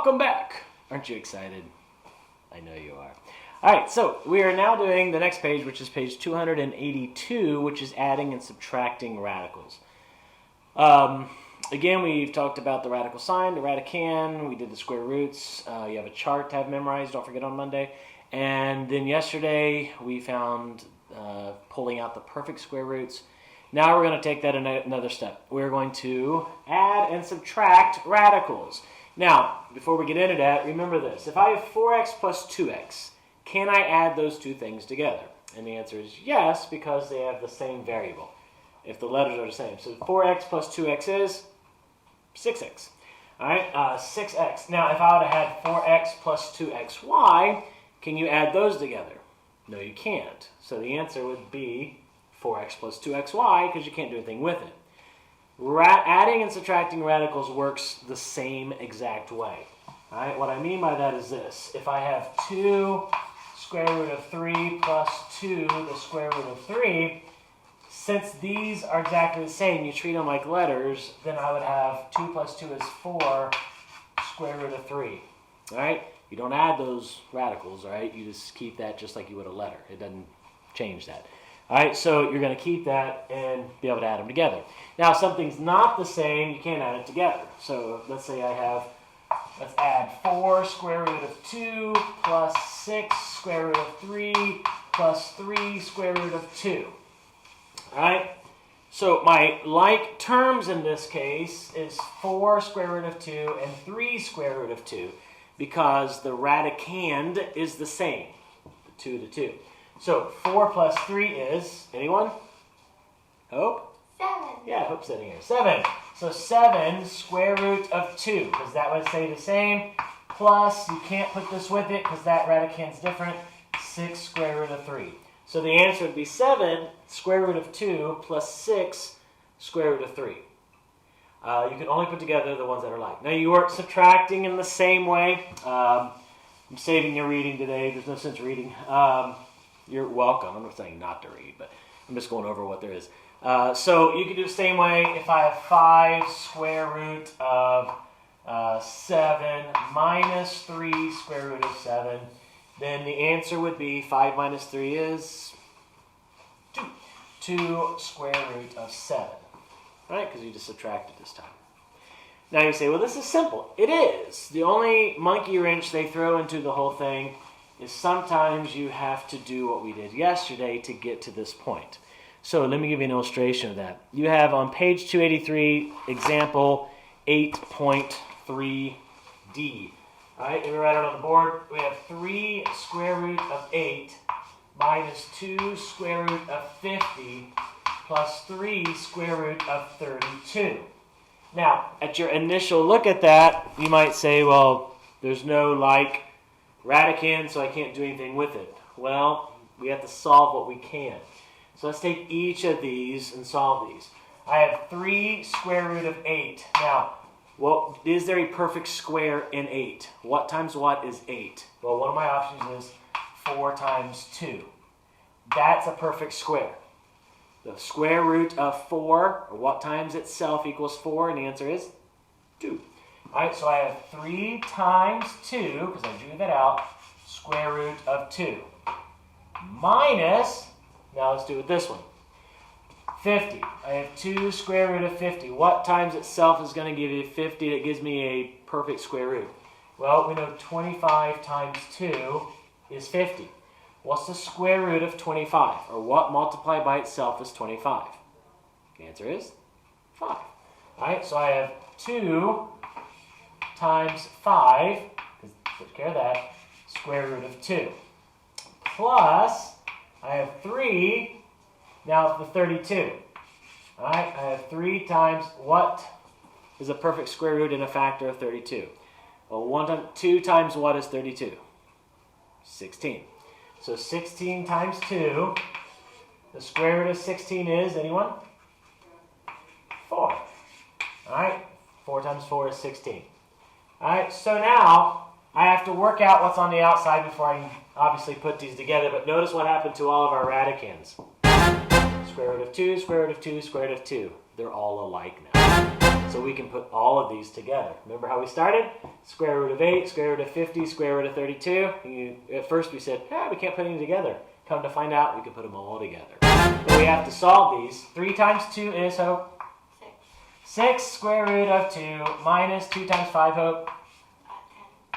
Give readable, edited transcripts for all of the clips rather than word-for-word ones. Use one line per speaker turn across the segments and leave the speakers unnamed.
Welcome back. Aren't you excited? I know you are. All right, so we are now doing the next page, which is page 282, which is adding and subtracting radicals. Again, we've talked about the radical sign, the radicand. We did the square roots. You have a chart to have memorized, don't forget, on Monday. And then yesterday, we found pulling out the perfect square roots. Now we're going to take that another step. We're going to add and subtract radicals. Now, before we get into that, remember this. If I have 4x plus 2x, can I add those two things together? And the answer is yes, because they have the same variable, if the letters are the same. So 4x plus 2x is 6x. All right, 6x. Now, if I would have had 4x plus 2xy, can you add those together? No, you can't. So the answer would be 4x plus 2xy, because you can't do anything with it. Adding and subtracting radicals works the same exact way. All right, what I mean by that is this. If I have 2 square root of 3 plus 2 the square root of 3, since these are exactly the same, you treat them like letters, then I would have 2 plus 2 is 4 square root of 3. All right, you don't add those radicals, all right? You just keep that just like you would a letter. It doesn't change that. All right, so you're going to keep that and be able to add them together. Now, if something's not the same, you can't add it together. So let's say I have, let's add 4 square root of 2 plus 6 square root of 3 plus 3 square root of 2. All right, so my like terms in this case is 4 square root of 2 and 3 square root of 2 because the radicand is the same, the 2 to 2. So 4 plus 3 is, anyone? Hope?
7.
Yeah, Hope's sitting here. 7. So 7 square root of 2, because that would stay the same, plus, you can't put this with it because that radicand's different, 6 square root of 3. So the answer would be 7 square root of 2 plus 6 square root of 3. You can only put together the ones that are like. Now you work subtracting in the same way. I'm saving your reading today. There's no sense reading. You're welcome. I'm not saying not to read, but I'm just going over what there is. So you can do the same way. If I have 5 square root of 7 minus 3 square root of 7, then the answer would be 5 minus 3 is 2. 2 square root of 7. Right? Because you just subtracted this time. Now you say, well, this is simple. It is. The only monkey wrench they throw into the whole thing is sometimes you have to do what we did yesterday to get to this point. So let me give you an illustration of that. You have on page 283, example 8.3d. All right, let me write it on the board. We have 3 square root of 8 minus 2 square root of 50 plus 3 square root of 32. Now, at your initial look at that, you might say, well, there's no like radicand, so I can't do anything with it. Well, we have to solve what we can. So let's take each of these and solve these. I have 3 square root of 8. Now, well, is there a perfect square in 8? What times what is 8? Well, one of my options is 4 times 2. That's a perfect square. The square root of 4, or what times itself equals 4, and the answer is 2. All right, so I have 3 times 2, because I drew that out, square root of 2. Minus, now let's do it this one, 50. I have 2 square root of 50. What times itself is going to give you 50 that gives me a perfect square root? Well, we know 25 times 2 is 50. What's the square root of 25? Or what multiplied by itself is 25? The answer is 5. All right, so I have 2 times 5, because take care of that, square root of 2. Plus, I have 3, now the 32. All right, I have 3 times, what is a perfect square root and a factor of 32? Well, 2 times what is 32? 16. So 16 times 2, the square root of 16 is, anyone? 4. All right, 4 times 4 is 16. All right, so now I have to work out what's on the outside before I can obviously put these together, but notice what happened to all of our radicands. Square root of 2, square root of 2, square root of 2. They're all alike now. So we can put all of these together. Remember how we started? Square root of 8, square root of 50, square root of 32. At first we said, we can't put any together. Come to find out, we can put them all together. But we have to solve these. 3 times 2 is, Hope? 6 square root of 2 minus 2 times 5, Hope?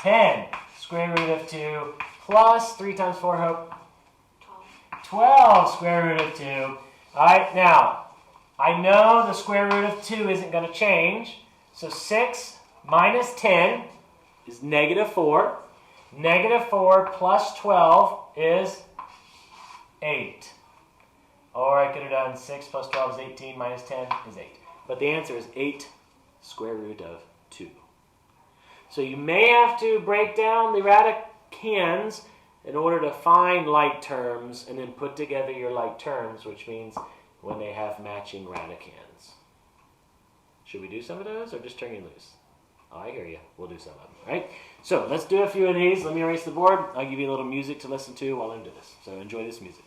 10. Square root of 2 plus 3 times 4, Hope? 12 square root of 2. All right, now, I know the square root of 2 isn't going to change. So 6 minus 10 is negative 4. Negative 4 plus 12 is 8. Or I could have done 6 plus 12 is 18 minus 10 is 8. But the answer is 8 square root of 2. So you may have to break down the radicands in order to find like terms and then put together your like terms, which means when they have matching radicands. Should we do some of those or just turn you loose? Oh, I hear you. We'll do some of them, right? So let's do a few of these. Let me erase the board. I'll give you a little music to listen to while I do this. So enjoy this music.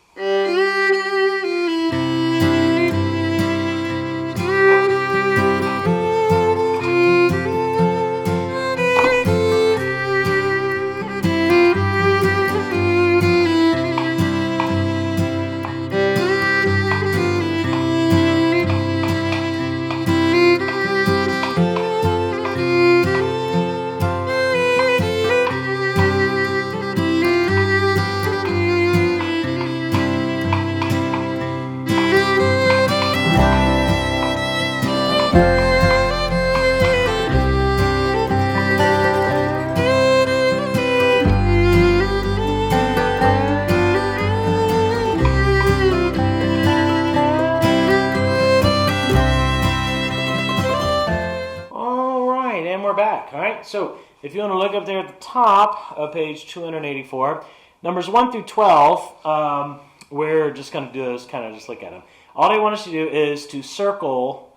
We're back. All right, so if you want to look up there at the top of page 284, numbers 1 through 12, we're just going to do this, kind of just look at them. All they want us to do is to circle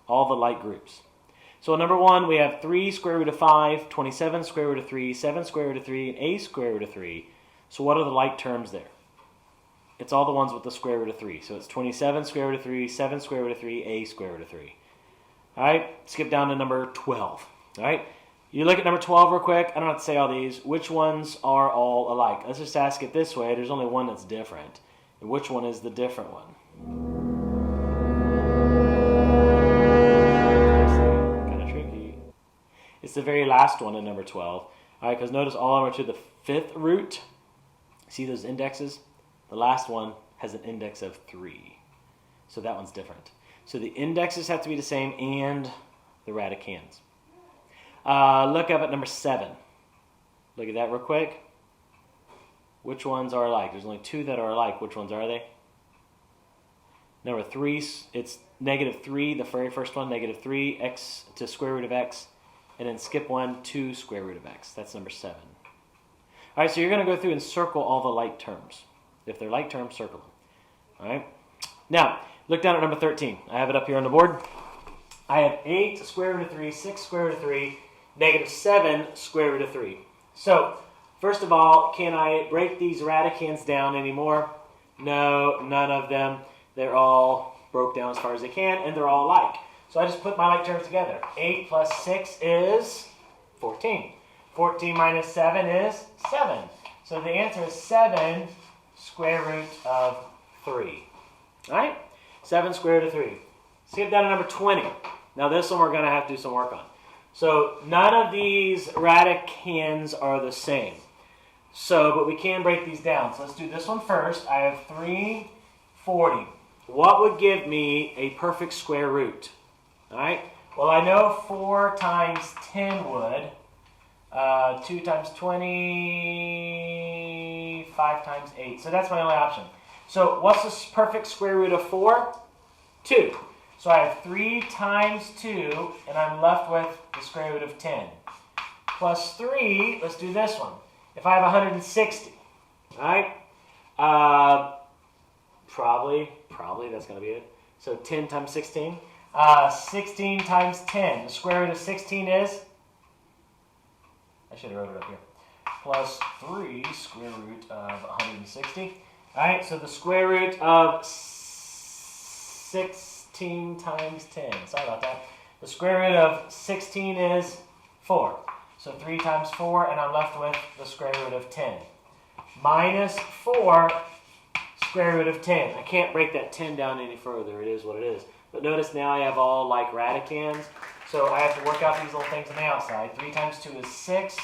all the like groups. So number 1, we have 3 square root of 5, 27 square root of 3, 7 square root of 3, and a square root of 3. So what are the like terms there? It's all the ones with the square root of 3. So it's 27 square root of 3, 7 square root of 3, a square root of 3. All right, skip down to number 12. All right, you look at number 12 real quick. I don't have to say all these. Which ones are all alike? Let's just ask it this way. There's only one that's different. And which one is the different one? Kind of tricky. It's the very last one in number 12. All right, because notice all of them are to the 5th root. See those indexes? The last one has an index of 3. So that one's different. So the indexes have to be the same and the radicands. Look up at number 7. Look at that real quick. Which ones are alike? There's only 2 that are alike. Which ones are they? Number 3, it's negative 3, the very first one, negative 3, x to square root of x. And then skip 1, 2 square root of x. That's number 7. All right, so you're going to go through and circle all the like terms. If they're like terms, circle them. All right. Now, look down at number 13. I have it up here on the board. I have 8 square root of 3, 6 square root of 3, negative 7 square root of 3. So, first of all, can I break these radicands down anymore? No, none of them. They're all broke down as far as they can, and they're all alike. So I just put my like terms together. 8 plus 6 is 14. 14 minus 7 is 7. So the answer is 7 square root of 3. All right? 7 square root of 3. Skip down to number 20. Now this one we're going to have to do some work on. So none of these radicands are the same. So, but we can break these down. So let's do this one first. I have 340. What would give me a perfect square root? All right. Well, I know 4 times 10 would. 2 times 20, 5 times 8. So that's my only option. So what's the perfect square root of 4? 2. So I have 3 times 2, and I'm left with the square root of 10. Plus 3, let's do this one. If I have 160, all right? Probably that's going to be it. So 10 times 16. 16 times 10. The square root of 16 is? I should have wrote it up here. Plus 3 square root of 160. All right, so the square root of 16 times 10. Sorry about that. The square root of 16 is 4. So 3 times 4, and I'm left with the square root of 10. Minus 4 square root of 10. I can't break that 10 down any further. It is what it is. But notice now I have all like radicands. So I have to work out these little things on the outside. 3 times 2 is 6.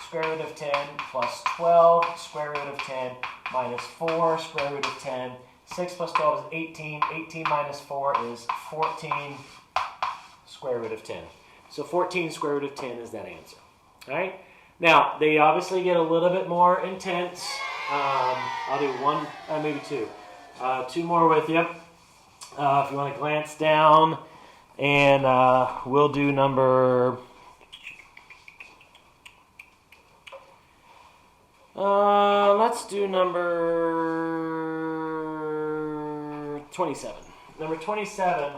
Square root of 10 plus 12 square root of 10 minus 4 square root of 10. 6 plus 12 is 18. 18 minus 4 is 14 square root of 10. So 14 square root of 10 is that answer. All right? Now, they obviously get a little bit more intense. I'll do one, maybe two. Two more with you. If you want to glance down, and we'll do number... let's do number 27. Number 27,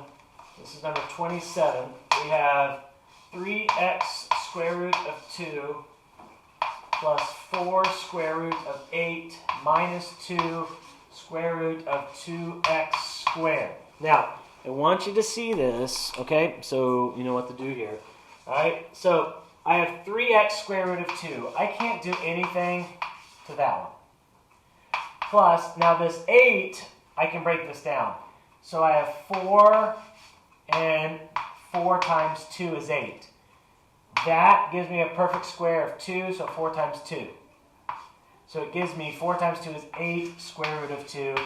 this is number 27. We have 3x square root of 2 plus 4 square root of 8 minus 2 square root of 2x squared. Now, I want you to see this, okay? So you know what to do here. All right, so I have 3x square root of 2. I can't do anything to that one. Plus, now this 8, I can break this down. So I have 4, and 4 times 2 is 8. That gives me a perfect square of 2, so 4 times 2. So it gives me 4 times 2 is 8 square root of 2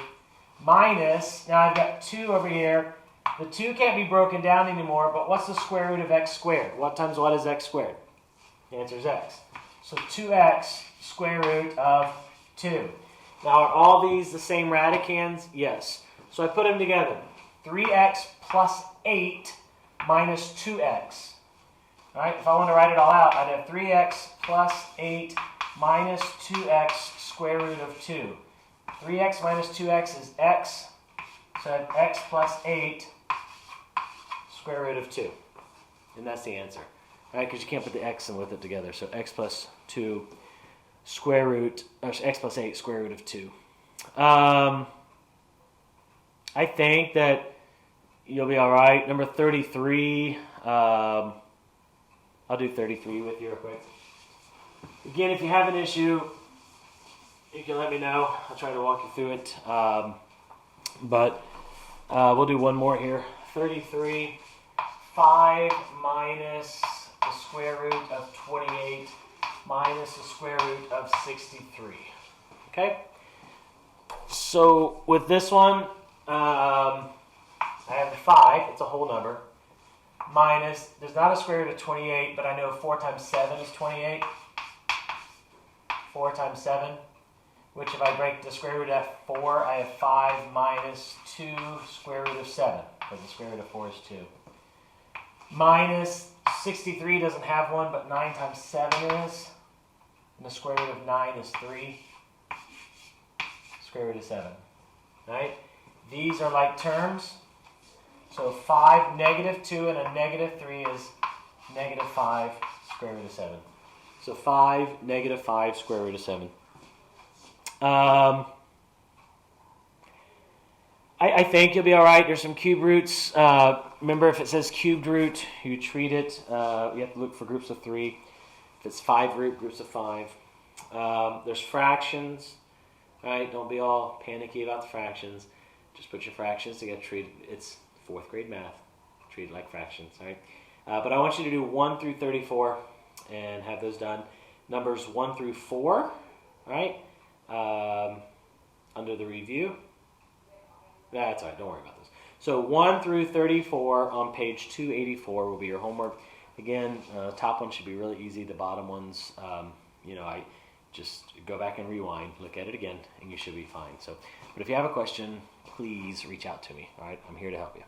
minus, now I've got 2 over here. The 2 can't be broken down anymore, but what's the square root of x squared? What times what is x squared? The answer is x. So 2x square root of 2. Now, are all these the same radicands? Yes. So I put them together. 3x plus 8 minus 2x. All right, if I want to write it all out, I'd have 3x plus 8 minus 2x square root of 2. 3x minus 2x is x. So I have x plus 8 square root of 2. And that's the answer. All right, because you can't put the x in with it together. So x plus 2 square root, or x plus 8 square root of 2. I think that you'll be all right. Number 33, I'll do 33 with you real quick. Again, if you have an issue, you can let me know. I'll try to walk you through it. But we'll do one more here. 33, 5 minus the square root of 28 minus the square root of 63. Okay? So with this one, I have 5. It's a whole number. Minus, there's not a square root of 28, but I know 4 times 7 is 28. 4 times 7, which if I break the square root of 4, I have 5 minus 2 square root of 7, because the square root of 4 is 2. Minus 63 doesn't have one, but 9 times 7 is. And the square root of 9 is 3. Square root of 7. Right? These are like terms. So 5, negative 2, and a negative 3 is negative 5 square root of 7. So 5, negative 5 square root of 7. I think you'll be all right. There's some cube roots. Remember, if it says cubed root, you treat it. You have to look for groups of 3. If it's 5 root, groups of 5. There's fractions. Right? Don't be all panicky about the fractions. Just put your fractions together. Treat it. It's 4th grade math. Treat it like fractions. All right? But I want you to do 1 through 34 and have those done. Numbers 1 through 4. Right? Under the review. That's all right. Don't worry about this. So 1 through 34 on page 284 will be your homework. Again, top one should be really easy. The bottom ones, I just go back and rewind, look at it again, and you should be fine. So, but if you have a question, please reach out to me. All right, I'm here to help you.